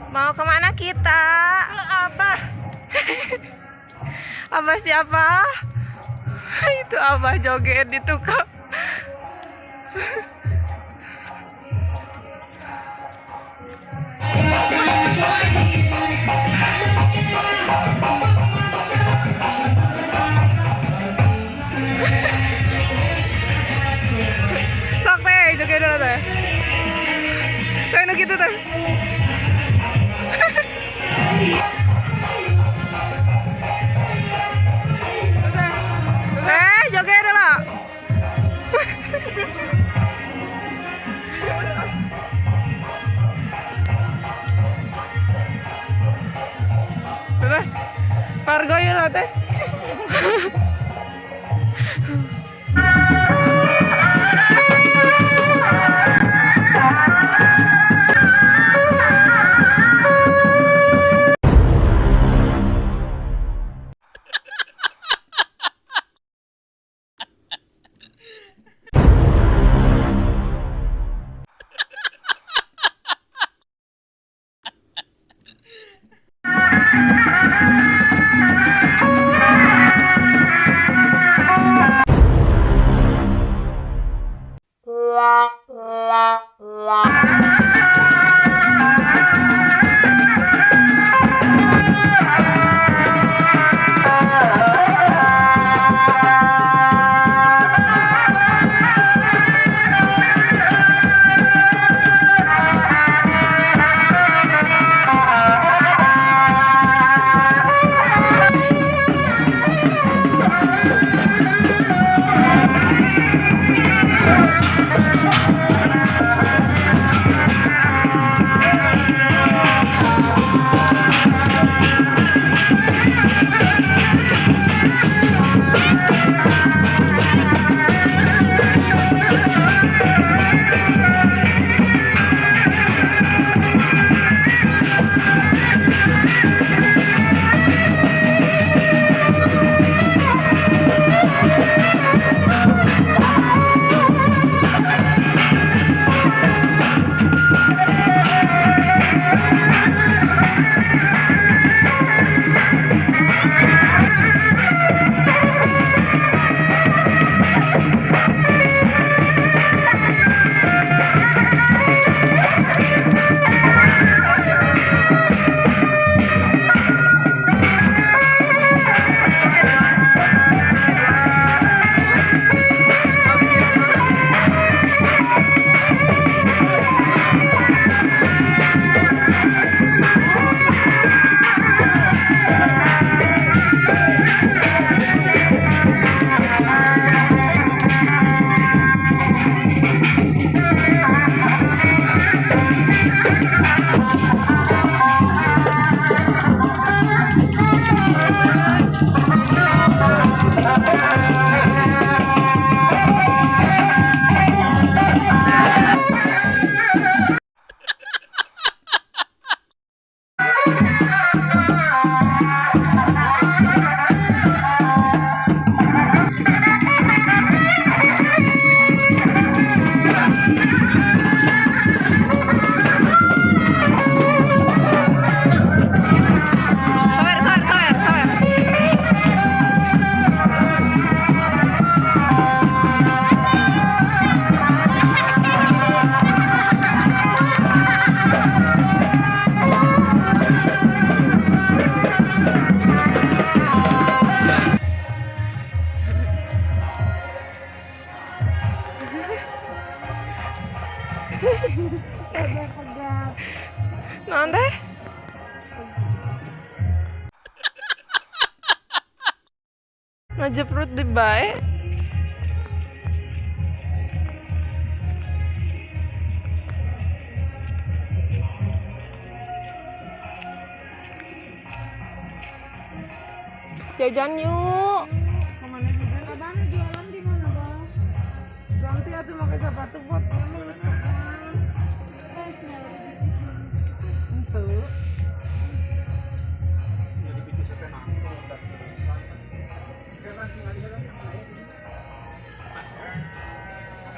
Mau kemana kita? Apa? Abah siapa? Itu Abah joget di tukang. Sok teh, joget dulu teh. Teh nu kitu teh. Joget dulu. Terus, Fargo ya teh. Naon teh? Ngajeprut di bae. Jajan yuk. Kemana jajan? Abang jualan di mana, Bang? Ganti atuh pakai sepatu buat kamu.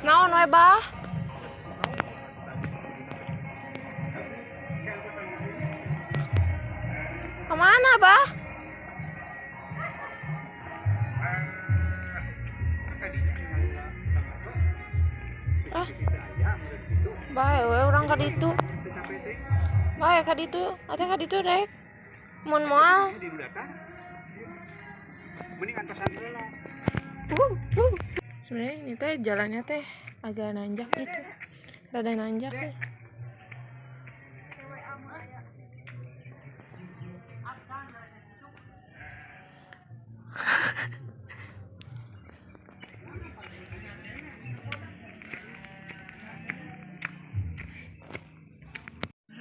Naon we bah? Kemana, Bah? Ah, bae we orang ka ditu. Bae ka ditu, atuh ka ditu rek. Mun moal. Sebenarnya ini teh jalannya teh agak nanjak gitu. Rada nanjak ya.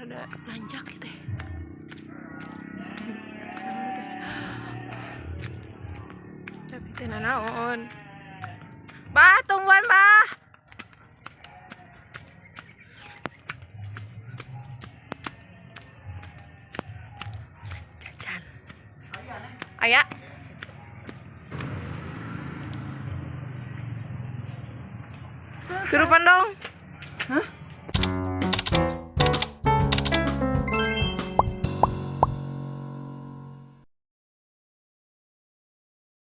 Rada nanjak gitu ya. Tapi teh nanaon. Bah, tungguan, Bah. Jajan. Aya. Turupan dong. Hah?